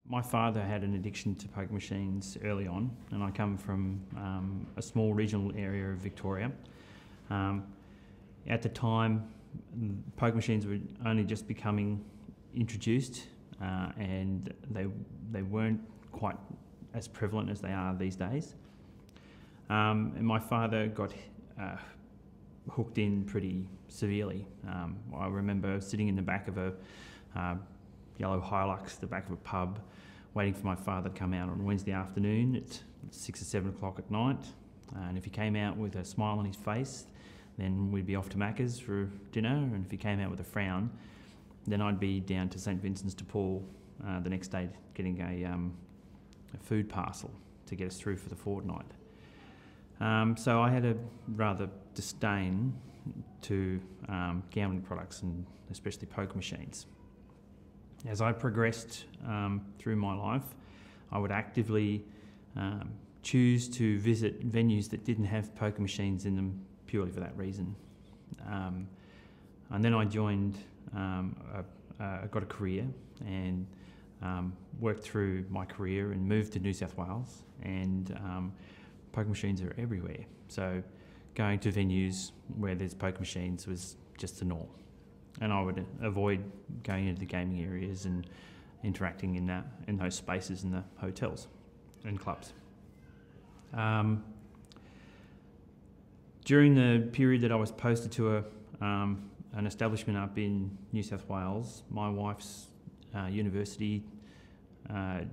My father had an addiction to poker machines early on, and I come from a small regional area of Victoria. At the time, poker machines were only just becoming introduced, and they weren't quite as prevalent as they are these days. And my father got hooked in pretty severely. I remember sitting in the back of a yellow Hilux, the back of a pub, waiting for my father to come out on Wednesday afternoon at 6 or 7 o'clock at night. And if he came out with a smile on his face, then we'd be off to Macca's for dinner. And if he came out with a frown, then I'd be down to St Vincent's de Paul the next day getting a food parcel to get us through for the fortnight. So I had a rather disdain to gambling products, and especially poker machines. As I progressed through my life, I would actively choose to visit venues that didn't have poker machines in them purely for that reason. And then I joined, I got a career and worked through my career and moved to New South Wales, and poker machines are everywhere. So going to venues where there's poker machines was just the norm. And I would avoid going into the gaming areas and interacting in those spaces in the hotels and clubs. During the period that I was posted to an establishment up in New South Wales, my wife's university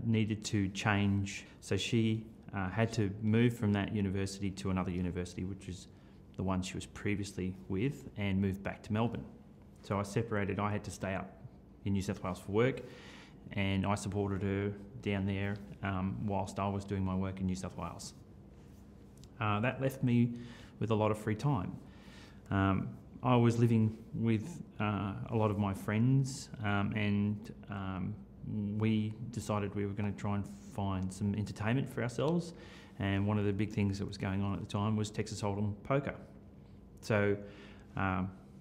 needed to change, so she had to move from that university to another university, which is the one she was previously with, and move back to Melbourne. So I separated. I had to stay up in New South Wales for work, and I supported her down there whilst I was doing my work in New South Wales. That left me with a lot of free time. I was living with a lot of my friends, and we decided we were going to try and find some entertainment for ourselves. And one of the big things that was going on at the time was Texas Hold'em poker. So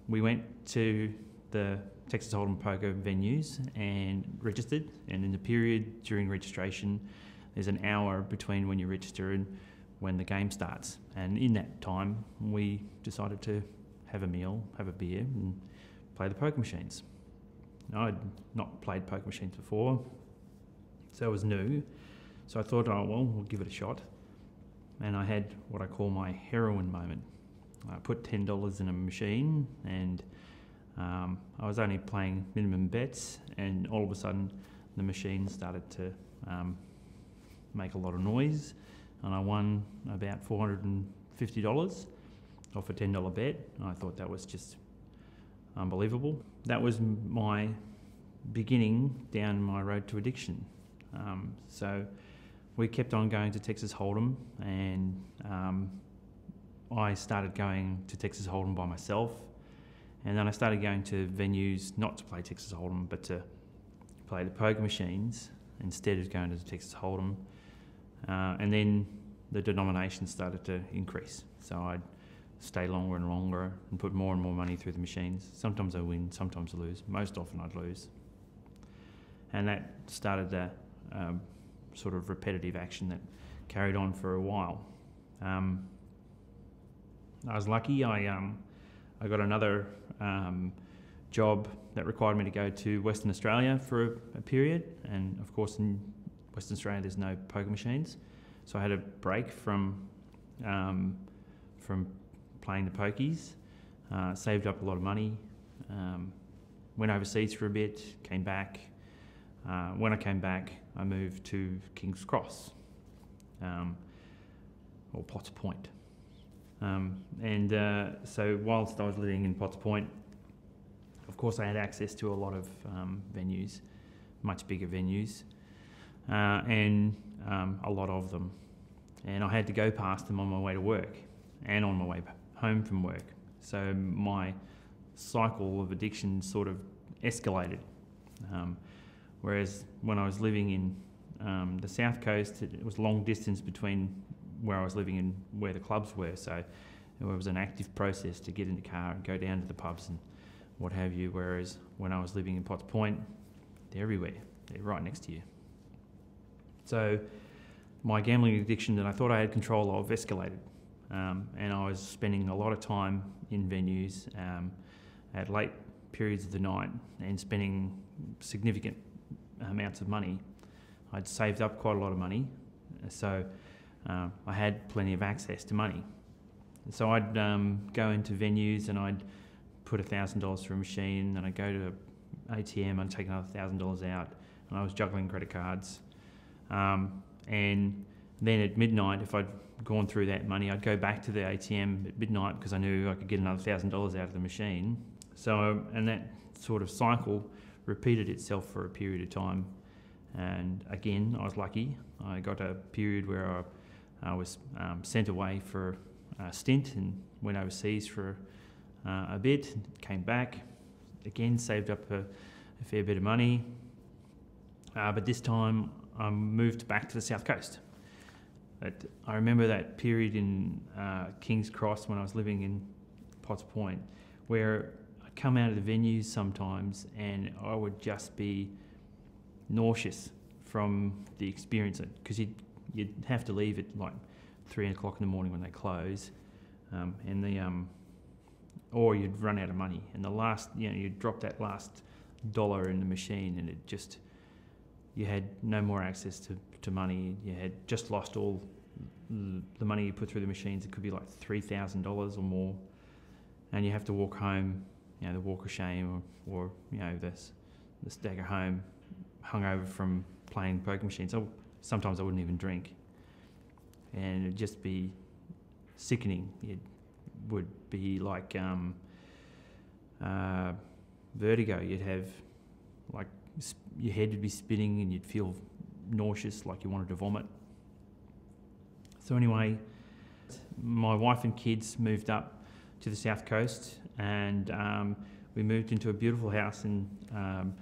we went to the Texas Hold'em poker venues and registered, and in the period during registration, there's an hour between when you register and when the game starts. And in that time, we decided to have a meal, have a beer, and play the poker machines. I'd not played poker machines before, so it was new. So I thought, oh well, we'll give it a shot. And I had what I call my heroin moment. I put $10 in a machine, and I was only playing minimum bets, and all of a sudden the machine started to make a lot of noise, and I won about $450 off a $10 bet. And I thought that was just unbelievable. That was my beginning down my road to addiction. So we kept on going to Texas Hold'em, and I started going to Texas Hold'em by myself, and then I started going to venues not to play Texas Hold'em but to play the poker machines instead of going to the Texas Hold'em. And then the denomination started to increase, so I'd stay longer and longer and put more and more money through the machines. Sometimes I win, sometimes I lose. Most often I'd lose. And that started the sort of repetitive action that carried on for a while. I was lucky. I got another job that required me to go to Western Australia for a period, and of course in Western Australia there's no poker machines, so I had a break from playing the pokies, saved up a lot of money, went overseas for a bit, came back. When I came back, I moved to King's Cross, or Potts Point. So whilst I was living in Potts Point, of course I had access to a lot of venues, much bigger venues, and a lot of them. And I had to go past them on my way to work and on my way home from work. So my cycle of addiction sort of escalated. Whereas when I was living in the South Coast, it was long distance between where I was living and where the clubs were, so it was an active process to get in the car and go down to the pubs and what have you, whereas when I was living in Potts Point, they're everywhere, they're right next to you. So my gambling addiction that I thought I had control of escalated, and I was spending a lot of time in venues at late periods of the night and spending significant amounts of money. I'd saved up quite a lot of money, so I had plenty of access to money. So I'd go into venues and I'd put $1,000 through a machine, and I'd go to ATM and take another $1,000 out, and I was juggling credit cards. And then at midnight, if I'd gone through that money, I'd go back to the ATM at midnight because I knew I could get another $1,000 out of the machine. So, and that sort of cycle repeated itself for a period of time. And again, I was lucky. I got a period where I was sent away for a stint and went overseas for a bit, came back, again saved up a fair bit of money. But this time I moved back to the South Coast. I remember that period in King's Cross when I was living in Potts Point, where I'd come out of the venues sometimes and I would just be nauseous from the experience, because you'd have to leave at like 3 o'clock in the morning when they close, or you'd run out of money, and you'd drop that last dollar in the machine, and you had no more access to money. You had just lost all the money you put through the machines. It could be like $3,000 or more, and you have to walk home, the walk of shame, or the stagger home, hungover from playing poker machines. So sometimes I wouldn't even drink, and it'd just be sickening. It would be like vertigo. You'd have like your head would be spinning and you'd feel nauseous, like you wanted to vomit. So anyway, my wife and kids moved up to the South Coast, and we moved into a beautiful house on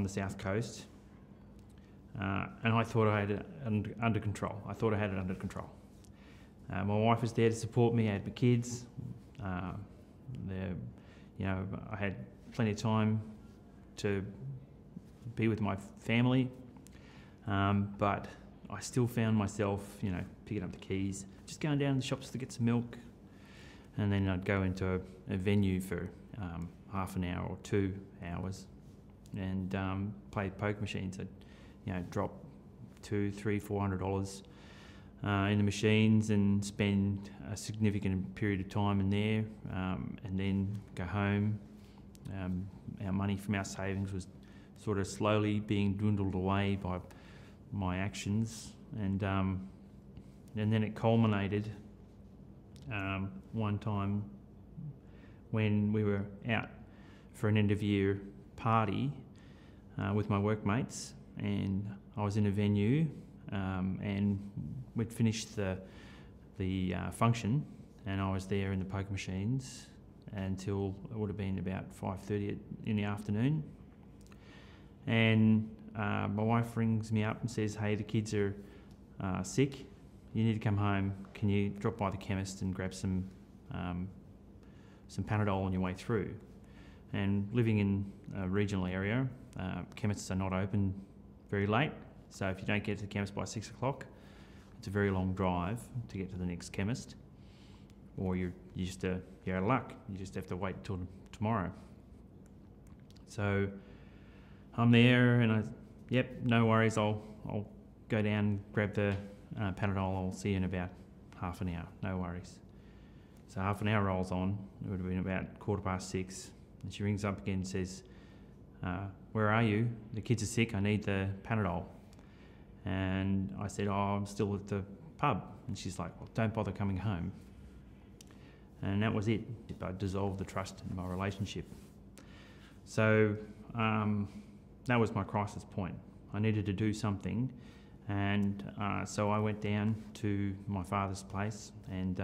the South Coast, and I thought I had it under control. My wife was there to support me. I had my kids. I had plenty of time to be with my family, but I still found myself, picking up the keys, just going down to the shops to get some milk, and then I'd go into a venue for half an hour or 2 hours and play poker machines. I'd drop $200, $300, $400 in the machines and spend a significant period of time in there, and then go home. Our money from our savings was sort of slowly being dwindled away by my actions, and then it culminated one time when we were out for an end of year party with my workmates, and I was in a venue, and we'd finished the function, and I was there in the poker machines until it would have been about 5:30 in the afternoon. And my wife rings me up and says, "Hey, the kids are sick. You need to come home. Can you drop by the chemist and grab some Panadol on your way through?" And living in a regional area, chemists are not open very late. So if you don't get to the chemist by 6 o'clock, it's a very long drive to get to the next chemist, or you're out of luck. You just have to wait till tomorrow. So I'm there, and no worries. I'll go down, grab the Panadol. I'll see you in about half an hour. No worries. So half an hour rolls on. It would have been about 6:15, and she rings up again and says, "Where are you? The kids are sick. I need the Panadol." And I said, "Oh, I'm still at the pub." And she's like, "Well, don't bother coming home." And that was it. I dissolved the trust in my relationship. So that was my crisis point. I needed to do something, and so I went down to my father's place and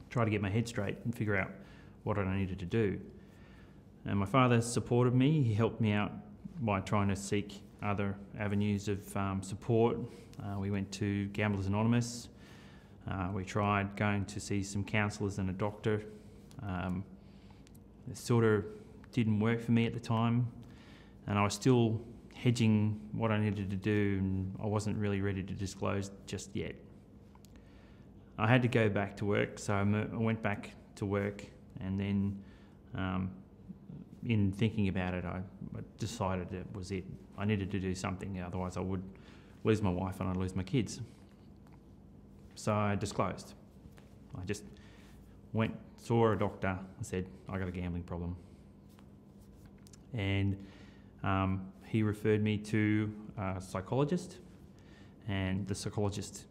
tried to get my head straight and figure out what I needed to do. And my father supported me. He helped me out by trying to seek other avenues of support. We went to Gamblers Anonymous. We tried going to see some counsellors and a doctor. It sort of didn't work for me at the time, and I was still hedging what I needed to do, and I wasn't really ready to disclose just yet. I had to go back to work, so I went back to work, and then in thinking about it, I decided it was it. I needed to do something, otherwise I would lose my wife and I'd lose my kids. So I disclosed. I just went, saw a doctor, and said, I got a gambling problem. And he referred me to a psychologist, and the psychologist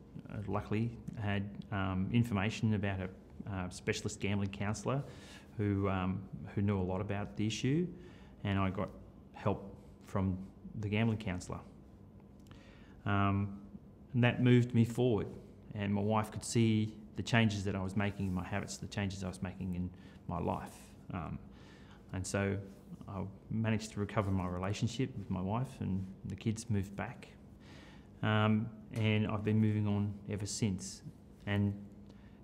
luckily had information about a specialist gambling counsellor who knew a lot about the issue, and I got help from the gambling counsellor. And that moved me forward, and my wife could see the changes that I was making in my habits, the changes I was making in my life. And so I managed to recover my relationship with my wife, and the kids moved back. And I've been moving on ever since. And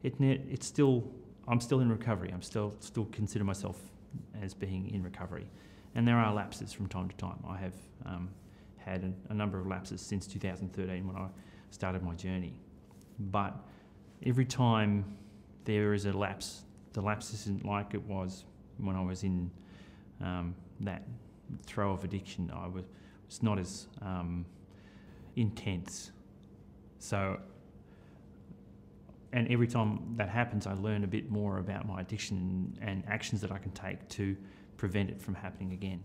I'm still in recovery. I'm still consider myself as being in recovery. And there are lapses from time to time. I have had a number of lapses since 2013 when I started my journey. But every time there is a lapse, the lapse isn't like it was when I was in that throw of addiction. It's not as intense. So, and every time that happens, I learn a bit more about my addiction and actions that I can take to prevent it from happening again.